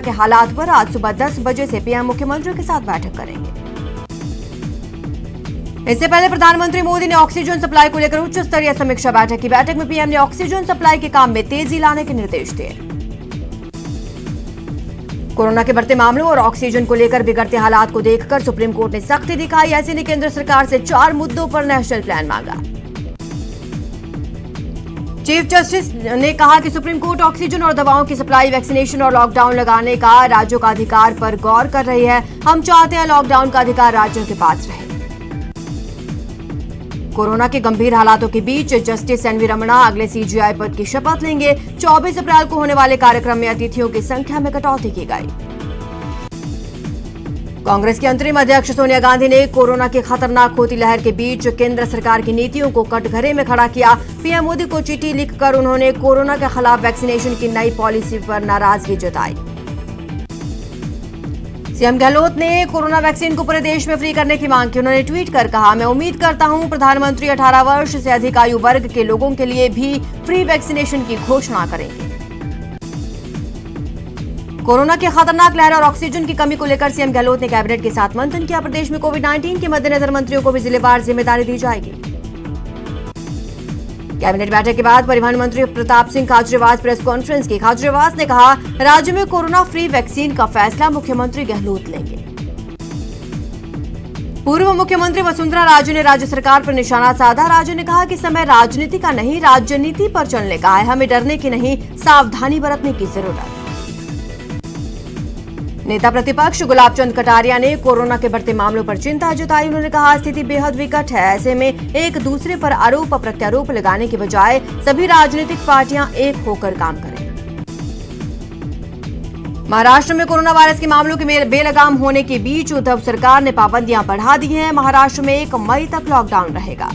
के हालात पर आज सुबह 10 बजे से पीएम मुख्यमंत्री के साथ बैठक करेंगे। इससे पहले प्रधानमंत्री मोदी ने ऑक्सीजन सप्लाई को लेकर उच्च स्तरीय समीक्षा बैठक की। बैठक में पीएम ने ऑक्सीजन सप्लाई के काम में तेजी लाने के निर्देश दिए। कोरोना के बढ़ते मामलों और ऑक्सीजन को लेकर बिगड़ते हालात को देखकर सुप्रीम कोर्ट ने सख्ती दिखाई। ऐसे ने केंद्र सरकार से 4 मुद्दों पर नेशनल प्लान मांगा। चीफ जस्टिस ने कहा कि सुप्रीम कोर्ट ऑक्सीजन और दवाओं की सप्लाई, वैक्सीनेशन और लॉकडाउन लगाने का राज्यों का अधिकार पर गौर कर रही है। हम चाहते हैं लॉकडाउन का अधिकार राज्यों के पास रहे। कोरोना के गंभीर हालातों के बीच जस्टिस एनवी रमणा अगले सीजेआई पद की शपथ लेंगे। 24 अप्रैल को होने वाले कार्यक्रम में अतिथियों की संख्या में कटौती की गई। कांग्रेस की अंतरिम अध्यक्ष सोनिया गांधी ने कोरोना की खतरनाक होती लहर के बीच केंद्र सरकार की नीतियों को कटघरे में खड़ा किया। पीएम मोदी को चिट्ठी लिखकर उन्होंने कोरोना के खिलाफ वैक्सीनेशन की नई पॉलिसी पर नाराजगी जताई। सीएम गहलोत ने कोरोना वैक्सीन को पूरे देश में फ्री करने की मांग की। उन्होंने ट्वीट कर कहा, मैं उम्मीद करता हूं प्रधानमंत्री 18 वर्ष से अधिक आयु वर्ग के लोगों के लिए भी फ्री वैक्सीनेशन की घोषणा करेंगे। कोरोना की खतरनाक लहर और ऑक्सीजन की कमी को लेकर सीएम गहलोत ने कैबिनेट के साथ मंथन किया। प्रदेश में कोविड-19 के मद्देनजर मंत्रियों को भी जिलेवार जिम्मेदारी दी जाएगी। कैबिनेट बैठक के बाद परिवहन मंत्री प्रताप सिंह खाचरियावास प्रेस कॉन्फ्रेंस की। खाचरियावास ने कहा, राज्य में कोरोना फ्री वैक्सीन का फैसला मुख्यमंत्री गहलोत लेंगे। पूर्व मुख्यमंत्री वसुंधरा राजे ने राज्य सरकार पर निशाना साधा। राजे ने कहा कि समय राजनीति का नहीं, राजनीति पर चलने का है। हमें डरने की नहीं, सावधानी बरतने की जरूरत। नेता प्रतिपक्ष गुलाब चंद कटारिया ने कोरोना के बढ़ते मामलों पर चिंता जताई। उन्होंने कहा, स्थिति बेहद विकट है। ऐसे में एक दूसरे पर आरोप प्रत्यारोप लगाने के बजाय सभी राजनीतिक पार्टियां एक होकर काम करें। महाराष्ट्र में कोरोना वायरस के मामलों के बेलगाम होने के बीच उद्धव सरकार ने पाबंदियां बढ़ा दी हैं। महाराष्ट्र में 1 मई तक लॉकडाउन रहेगा।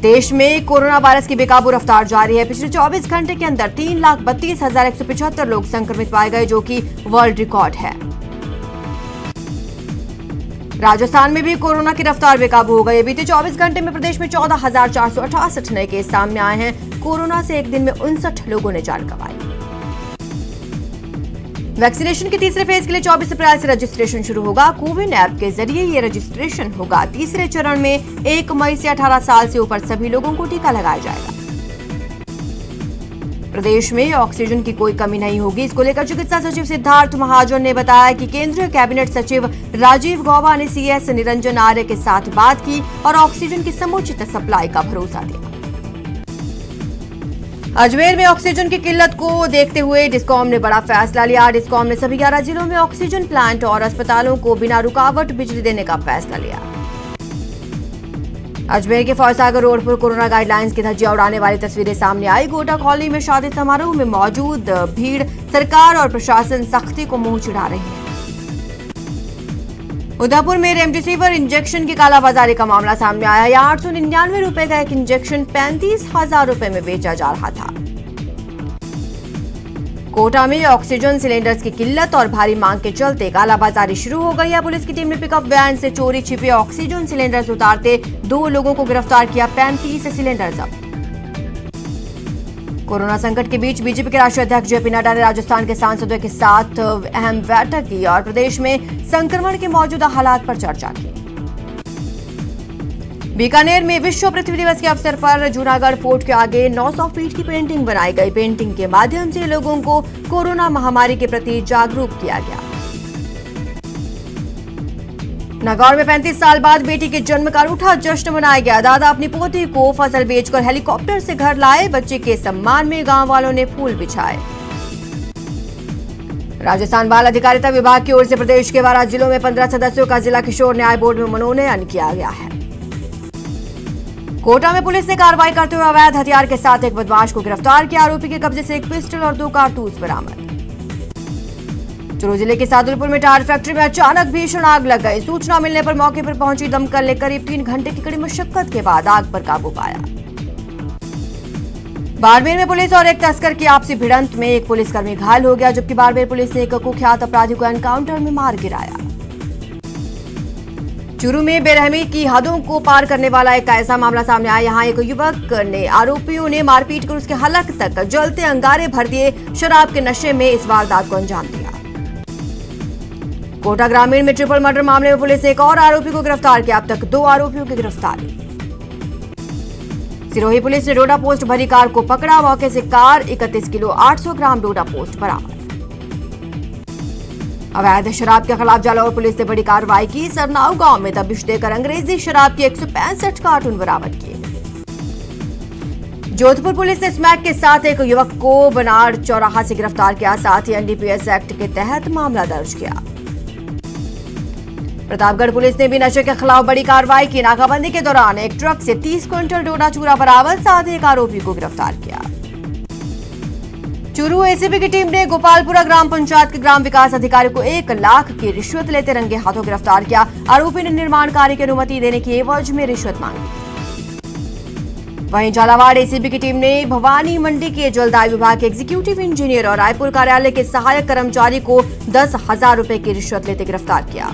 देश में कोरोना वायरस की बेकाबू रफ्तार जारी है। पिछले 24 घंटे के अंदर 3,32,175 लोग संक्रमित पाए गए, जो कि वर्ल्ड रिकॉर्ड है। राजस्थान में भी कोरोना की रफ्तार बेकाबू हो गई। बीते 24 घंटे में प्रदेश में 14,468 नए केस सामने आए हैं। कोरोना से एक दिन में 59 लोगों ने जान गंवाई। वैक्सीनेशन के तीसरे फेज के लिए 24 अप्रैल से रजिस्ट्रेशन शुरू होगा। कोविन ऐप के जरिए ये रजिस्ट्रेशन होगा। तीसरे चरण में 1 मई से 18 साल से ऊपर सभी लोगों को टीका लगाया जाएगा। प्रदेश में ऑक्सीजन की कोई कमी नहीं होगी। इसको लेकर चिकित्सा सचिव सिद्धार्थ महाजन ने बताया कि केंद्रीय कैबिनेट सचिव राजीव गौबा ने सीएस निरंजन आर्य के साथ बात की और ऑक्सीजन की समुचित सप्लाई का भरोसा दिया। अजमेर में ऑक्सीजन की किल्लत को देखते हुए डिस्कॉम ने बड़ा फैसला लिया। डिस्कॉम ने सभी 11 जिलों में ऑक्सीजन प्लांट और अस्पतालों को बिना रुकावट बिजली देने का फैसला लिया। अजमेर के फौजसागर रोड पर कोरोना गाइडलाइंस की धज्जियां उड़ाने वाली तस्वीरें सामने आई। गोटा कॉलोनी में शादी समारोह में मौजूद भीड़ सरकार और प्रशासन सख्ती को मुंह चिढ़ा रही है। उदयपुर में रेमडेसिविर इंजेक्शन की कालाबाजारी का मामला सामने आया। यहाँ 899 रुपए का एक इंजेक्शन 35,000 रुपए में बेचा जा रहा था। कोटा में ऑक्सीजन सिलेंडर्स की किल्लत और भारी मांग के चलते कालाबाजारी शुरू हो गई है। पुलिस की टीम ने पिकअप वैन से चोरी छिपे ऑक्सीजन सिलेंडर्स उतारते 2 लोगों को गिरफ्तार किया। 35 सिलेंडर जब्त। कोरोना संकट के बीच बीजेपी के राष्ट्रीय अध्यक्ष जेपी नड्डा ने राजस्थान के सांसदों के साथ अहम बैठक की और प्रदेश में संक्रमण के मौजूदा हालात पर चर्चा की। बीकानेर में विश्व पृथ्वी दिवस के अवसर पर जूनागढ़ फोर्ट के आगे 900 फीट की पेंटिंग बनाई गई। पेंटिंग के माध्यम से लोगों को कोरोना महामारी के प्रति जागरूक किया गया। नागौर में 35 साल बाद बेटी के जन्म का अनूठा जश्न मनाया गया। दादा अपनी पोती को फसल बेचकर हेलीकॉप्टर से घर लाए। बच्चे के सम्मान में गांव वालों ने फूल बिछाए। राजस्थान बाल अधिकारिता विभाग की ओर से प्रदेश के 12 जिलों में 15 सदस्यों का जिला किशोर न्याय बोर्ड में मनोनयन किया गया है। कोटा में पुलिस ने कार्रवाई करते हुए अवैध हथियार के साथ एक बदमाश को गिरफ्तार किया। आरोपी के कब्जे से एक पिस्टल और 2 कारतूस बरामद। चूरू जिले के सादुलपुर में टायर फैक्ट्री में अचानक भीषण आग लग गई। सूचना मिलने पर मौके पर पहुंची दमकल ने करीब 3 घंटे की कड़ी मशक्कत के बाद आग पर काबू पाया। बाड़मेर में पुलिस और एक तस्कर की आपसी भिड़ंत में एक पुलिसकर्मी घायल हो गया, जबकि बाड़मेर पुलिस ने एक कुख्यात अपराधी को एनकाउंटर में मार गिराया। चूरू में बेरहमी की हदों को पार करने वाला एक ऐसा मामला सामने आया। यहां एक युवक ने आरोपियों ने मारपीट कर उसके हलक तक जलते अंगारे भर दिए। शराब के नशे में इस वारदात को अंजाम दिया। कोटा ग्रामीण में ट्रिपल मर्डर मामले में पुलिस ने एक और आरोपी को गिरफ्तार किया। अब तक 2 आरोपियों की गिरफ्तारी। सिरोही पुलिस ने डोडा पोस्ट भरी कार को पकड़ा। मौके से कार 31 किलो 800 ग्राम डोडा पोस्ट बरामद। अवैध शराब के खिलाफ जालौर पुलिस ने बड़ी कार्रवाई की। सरनाऊ गांव में दबिश देकर अंग्रेजी शराब की 165 कार्टून बरामद किए। जोधपुर पुलिस ने स्मैक के साथ एक युवक को बनाड़ चौराहा से गिरफ्तार किया। साथ ही एनडीपीएस एक्ट के तहत मामला दर्ज किया। प्रतापगढ़ पुलिस ने भी नशे के खिलाफ बड़ी कार्रवाई की। नाकाबंदी के दौरान एक ट्रक से 30 क्विंटल डोडा चूरा बरामद। साथ ही एक आरोपी को गिरफ्तार किया। चूरू एसीबी की टीम ने गोपालपुरा ग्राम पंचायत के ग्राम विकास अधिकारी को 1 लाख की रिश्वत लेते रंगे हाथों गिरफ्तार किया। आरोपी ने निर्माण कार्य की अनुमति देने की एवज में रिश्वत मांगी। वहीं झालावाड़ एसीबी की टीम ने भवानी मंडी के जलदाय विभाग के एग्जीक्यूटिव इंजीनियर और रायपुर कार्यालय के सहायक कर्मचारी को 10,000 रुपए की रिश्वत लेते गिरफ्तार किया।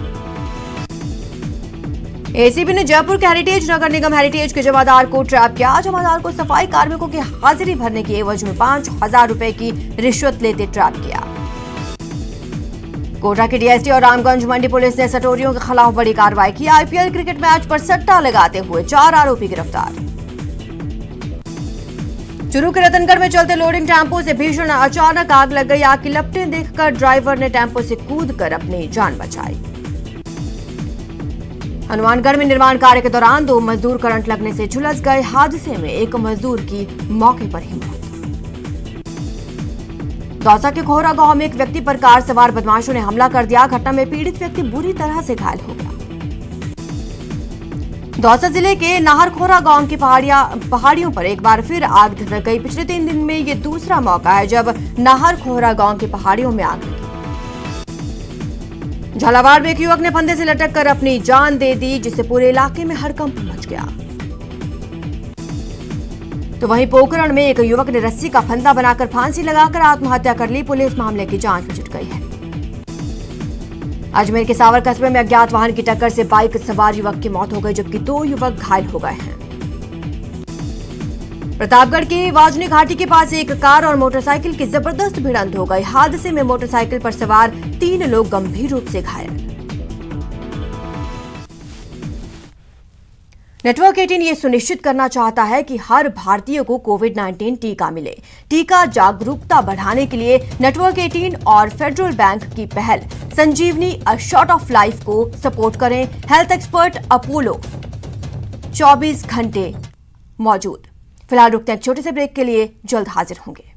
एसीबी ने जयपुर के हेरिटेज नगर निगम हेरिटेज के जमादार को ट्रैप किया। जमादार को सफाई कार्मिकों की हाजिरी भरने की एवज में 5,000 रुपए की रिश्वत लेते ट्रैप किया। कोटा की डीएसटी और रामगंज मंडी पुलिस ने सटोरियों के खिलाफ बड़ी कार्रवाई की। आईपीएल क्रिकेट मैच पर सट्टा लगाते हुए 4 आरोपी गिरफ्तार। चूरू के रतनगढ़ में चलते लोडिंग टेम्पो से भीषण अचानक आग लग गई। आग की लपटें देखकर ड्राइवर ने टेम्पो से कूदकर अपनी जान बचाई। हनुमानगढ़ में निर्माण कार्य के दौरान 2 मजदूर करंट लगने से झुलस गए। हादसे में एक मजदूर की मौके पर ही मौत। दौसा के खोरा गांव में एक व्यक्ति पर कार सवार बदमाशों ने हमला कर दिया। घटना में पीड़ित व्यक्ति बुरी तरह से घायल हो गया। दौसा जिले के नाहरखोरा गांव की पहाड़ियों पर एक बार फिर आग धधक गई। पिछले 3 दिन में ये दूसरा मौका है जब नाहरखोरा गांव की पहाड़ियों में आग लगी। झालावाड़ में एक युवक ने फंदे से लटक कर अपनी जान दे दी, जिससे पूरे इलाके में हड़कंप मच गया। तो वहीं पोखरण में एक युवक ने रस्सी का फंदा बनाकर फांसी लगाकर आत्महत्या कर ली। पुलिस मामले की जांच में जुट गई है। अजमेर के सावर कस्बे में अज्ञात वाहन की टक्कर से बाइक सवार युवक की मौत हो गई, जबकि 2 युवक घायल हो गए हैं। प्रतापगढ़ की वाजनी घाटी के पास एक कार और मोटरसाइकिल की जबरदस्त भिड़ंत हो गई। हादसे में मोटरसाइकिल पर सवार 3 लोग गंभीर रूप से घायल। नेटवर्क 18 ये सुनिश्चित करना चाहता है कि हर भारतीय को कोविड-19 टीका मिले। टीका जागरूकता बढ़ाने के लिए नेटवर्क 18 और फेडरल बैंक की पहल संजीवनी अ शॉट ऑफ लाइफ को सपोर्ट करें। हेल्थ एक्सपर्ट अपोलो 24 घंटे मौजूद। फिलहाल रुकते हैं एक छोटे से ब्रेक के लिए, जल्द हाजिर होंगे।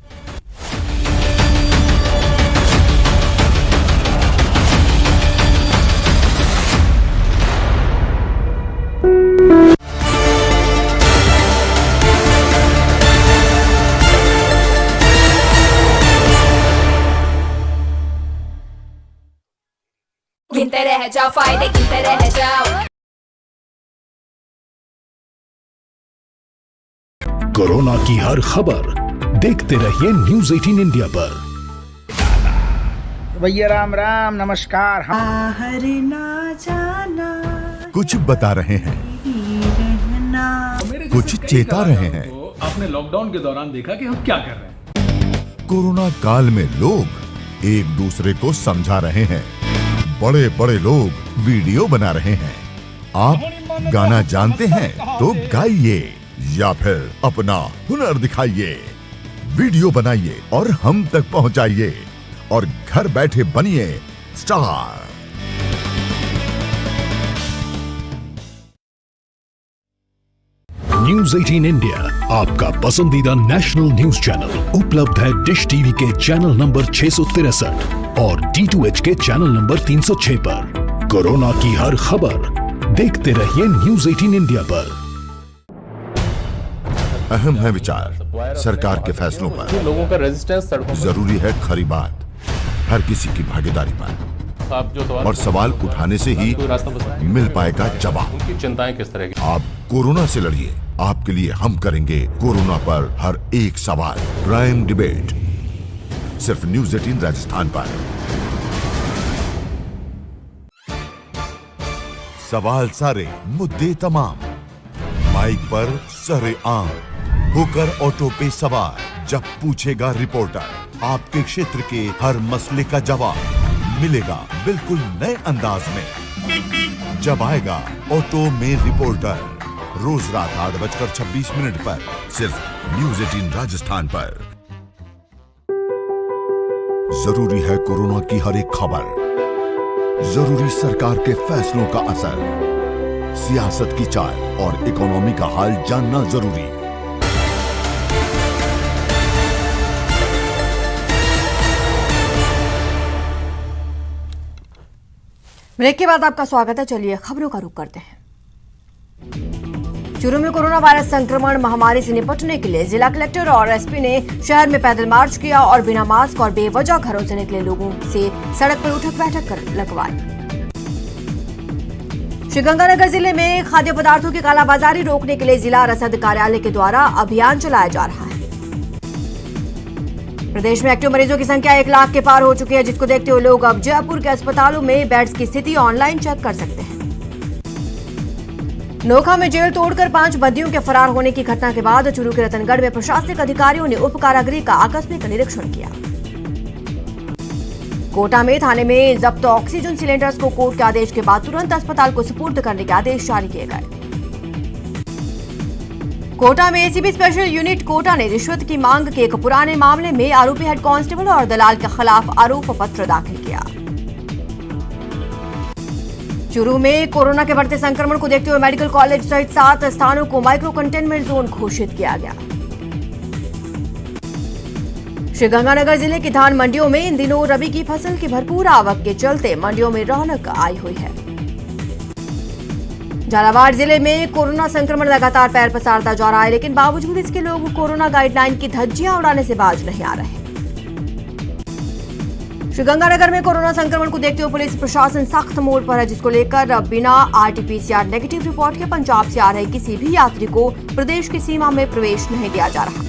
गिनते रह जाओ फायदे, गिनते रह जाओ। कोरोना की हर खबर देखते रहिए न्यूज़ 18 इंडिया पर। भैया राम राम नमस्कार। बाहर ना जाना, कुछ बता रहे हैं, कुछ चेता रहे हैं। तो आपने लॉकडाउन के दौरान देखा कि हम क्या कर रहे हैं। कोरोना काल में लोग एक दूसरे को समझा रहे हैं। बड़े बड़े लोग वीडियो बना रहे हैं। आप गाना जानते हैं तो गाइए या फिर अपना हुनर दिखाइए। वीडियो बनाइए और हम तक पहुंचाइए और घर बैठे बनिए स्टार। न्यूज़ 18 इंडिया आपका पसंदीदा नेशनल न्यूज चैनल उपलब्ध है डिश टीवी के चैनल नंबर 663 और D2H के चैनल नंबर 306 पर। कोरोना की हर खबर देखते रहिए न्यूज़ 18 इंडिया पर। अहम है विचार सरकार के फैसलों पर। लोगों का रेजिस्टेंस जरूरी है खरी बात हर किसी की भागीदारी पर। और सवाल उठाने से ही मिल पाएगा जवाब। उनकी चिंताएं किस तरह की। आप कोरोना से लड़िए, आपके लिए हम करेंगे कोरोना पर हर एक सवाल। प्राइम डिबेट सिर्फ न्यूज़ 18 राजस्थान पर। सवाल सारे, मुद्दे तमाम, माइक पर सरेआम होकर ऑटो पे सवार। जब पूछेगा रिपोर्टर आपके क्षेत्र के हर मसले का जवाब मिलेगा बिल्कुल नए अंदाज में। जब आएगा ऑटो में रिपोर्टर, रोज रात 8:26 पर सिर्फ न्यूज़ 18 राजस्थान पर। जरूरी है कोरोना की हर एक खबर, जरूरी सरकार के फैसलों का असर, सियासत की चाल और इकोनॉमी का हाल जानना जरूरी। ब्रेक के बाद आपका स्वागत है। चलिए खबरों का रुख करते हैं। चूरू में कोरोना वायरस संक्रमण महामारी से निपटने के लिए जिला कलेक्टर और एसपी ने शहर में पैदल मार्च किया और बिना मास्क और बेवजह घरों से निकले लोगों से सड़क पर उठक बैठक कर लगवाई। श्रीगंगानगर जिले में खाद्य पदार्थों की कालाबाजारी रोकने के लिए जिला रसद कार्यालय के द्वारा अभियान चलाया जा रहा है। प्रदेश में एक्टिव मरीजों की संख्या 1 लाख के पार हो चुकी है, जिसको देखते हुए लोग अब जयपुर के अस्पतालों में बेड्स की स्थिति ऑनलाइन चेक कर सकते हैं। नोखा में जेल तोड़कर 5 बंदियों के फरार होने की घटना के बाद चूरू के रतनगढ़ में प्रशासनिक अधिकारियों ने उप कारागृह का आकस्मिक निरीक्षण किया। कोटा में थाने में जब्त ऑक्सीजन सिलेंडर्स को कोर्ट के आदेश के बाद तुरंत अस्पताल को सुपुर्द करने के आदेश जारी किए गए। कोटा में एसीबी स्पेशल यूनिट कोटा ने रिश्वत की मांग के एक पुराने मामले में आरोपी हेड कांस्टेबल और दलाल के खिलाफ आरोप पत्र दाखिल किया। चूरू में कोरोना के बढ़ते संक्रमण को देखते हुए मेडिकल कॉलेज सहित 7 स्थानों को माइक्रो कंटेनमेंट जोन घोषित किया गया। श्रीगंगानगर जिले की धान मंडियों में इन दिनों रबी की फसल की भरपूर आवक के चलते मंडियों में रौनक आई हुई है। झालावाड़ जिले में कोरोना संक्रमण लगातार पैर पसारता जा रहा है, लेकिन बावजूद इसके लोग कोरोना गाइडलाइन की धज्जियां उड़ाने से बाज नहीं आ रहे। श्रीगंगानगर में कोरोना संक्रमण को देखते हुए पुलिस प्रशासन सख्त मोड पर है, जिसको लेकर बिना आरटीपीसीआर नेगेटिव रिपोर्ट के पंजाब से आ रहे किसी भी यात्री को प्रदेश की सीमा में प्रवेश नहीं दिया जा रहा।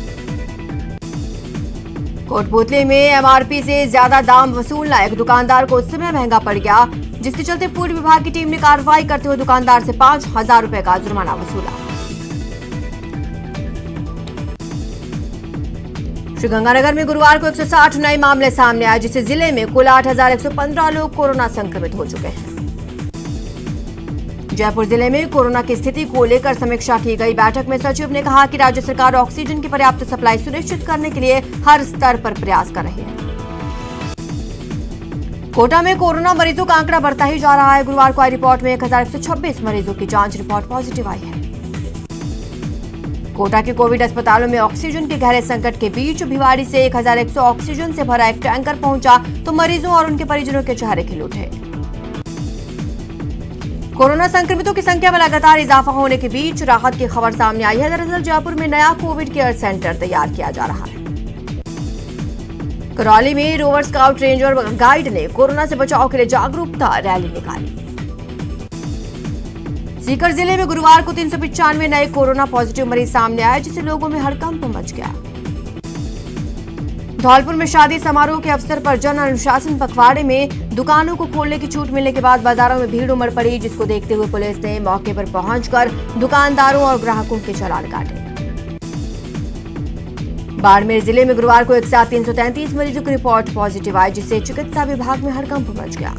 कोटपुतली में एमआरपी से ज्यादा दाम वसूलना एक दुकानदार को उस समय महंगा पड़ गया, जिसके चलते फूड विभाग की टीम ने कार्रवाई करते हुए दुकानदार से 5,000 रुपए का जुर्माना वसूला। श्रीगंगानगर में गुरुवार को 160 नए मामले सामने आए, जिससे जिले में कुल 8,115 लोग कोरोना संक्रमित हो चुके हैं। जयपुर जिले में कोरोना की स्थिति को लेकर समीक्षा की गई। बैठक में सचिव ने कहा कि राज्य सरकार ऑक्सीजन की पर्याप्त सप्लाई सुनिश्चित करने के लिए हर स्तर पर प्रयास कर रही है। कोटा में कोरोना मरीजों का आंकड़ा बढ़ता ही जा रहा है। गुरुवार को आई रिपोर्ट में 1,126 मरीजों की जांच रिपोर्ट पॉजिटिव आई है। कोटा के कोविड अस्पतालों में ऑक्सीजन के गहरे संकट के बीच भिवाड़ी से 1,100 ऑक्सीजन से भरा एक टैंकर पहुंचा तो मरीजों और उनके परिजनों के चेहरे खिल उठे। कोरोना संक्रमितों की संख्या में लगातार इजाफा होने के बीच राहत की खबर सामने आई है। दरअसल जयपुर में नया कोविड केयर सेंटर तैयार किया जा रहा है। करौली में रोवर स्काउट रेंजर गाइड ने कोरोना से बचाव के लिए जागरूकता रैली निकाली। सीकर जिले में गुरुवार को 395 नए कोरोना पॉजिटिव मरीज सामने आए, जिससे लोगों में हड़कंप मच गया। धौलपुर में शादी समारोह के अवसर पर जन अनुशासन पखवाड़े में दुकानों को खोलने की छूट मिलने के बाद बाजारों में भीड़ उमड़ पड़ी, जिसको देखते हुए पुलिस ने मौके पर पहुंचकर दुकानदारों और ग्राहकों के चालान काटे। बाड़मेर जिले में गुरुवार को एक साथ 333 मरीजों की रिपोर्ट पॉजिटिव आई, जिससे चिकित्सा विभाग में हड़कंप मच गया।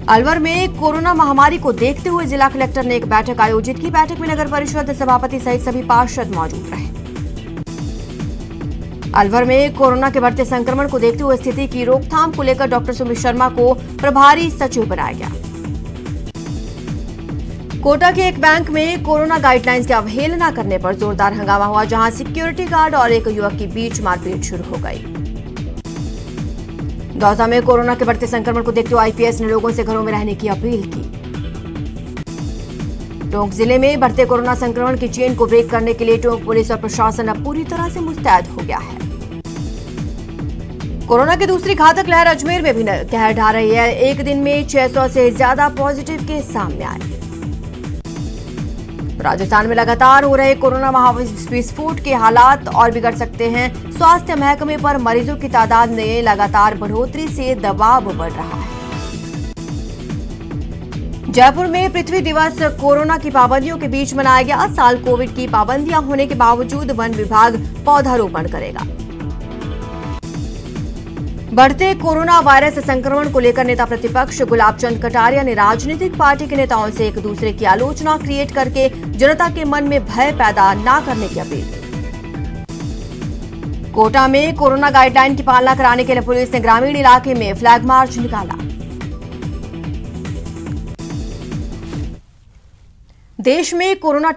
अलवर में कोरोना महामारी को देखते हुए जिला कलेक्टर ने एक बैठक आयोजित की। बैठक में नगर परिषद सभापति सहित सभी पार्षद मौजूद रहे। अलवर में कोरोना के बढ़ते संक्रमण को देखते हुए स्थिति की रोकथाम को लेकर डॉक्टर सुमित शर्मा को प्रभारी सचिव बनाया गया। कोटा के एक बैंक में कोरोना गाइडलाइंस की अवहेलना करने पर जोरदार हंगामा हुआ, जहां सिक्योरिटी गार्ड और एक युवक के बीच मारपीट शुरू हो गई। दौसा में कोरोना के बढ़ते संक्रमण को देखते हुए आईपीएस ने लोगों से घरों में रहने की अपील की। टोंक जिले में बढ़ते कोरोना संक्रमण की चेन को ब्रेक करने के लिए टोंक पुलिस और प्रशासन अब पूरी तरह से मुस्तैद हो गया है। कोरोना की दूसरी घातक लहर अजमेर में भी कहर ढा रही है। एक दिन में 600 से ज्यादा पॉजिटिव केस सामने आए। राजस्थान में लगातार हो रहे कोरोना महाविस्फोट के हालात और बिगड़ सकते हैं। स्वास्थ्य महकमे पर मरीजों की तादाद में लगातार बढ़ोतरी से दबाव बढ़ रहा है। जयपुर में पृथ्वी दिवस कोरोना की पाबंदियों के बीच मनाया गया। साल कोविड की पाबंदियां होने के बावजूद वन विभाग पौधारोपण करेगा। बढ़ते कोरोना वायरस संक्रमण को लेकर नेता प्रतिपक्ष गुलाब चंद कटारिया ने राजनीतिक पार्टी के नेताओं से एक दूसरे की आलोचना क्रिएट करके जनता के मन में भय पैदा न करने की अपील की। कोटा में कोरोना गाइडलाइन की पालना कराने के लिए पुलिस ने ग्रामीण इलाके में फ्लैग मार्च निकाला। देश में कोरोना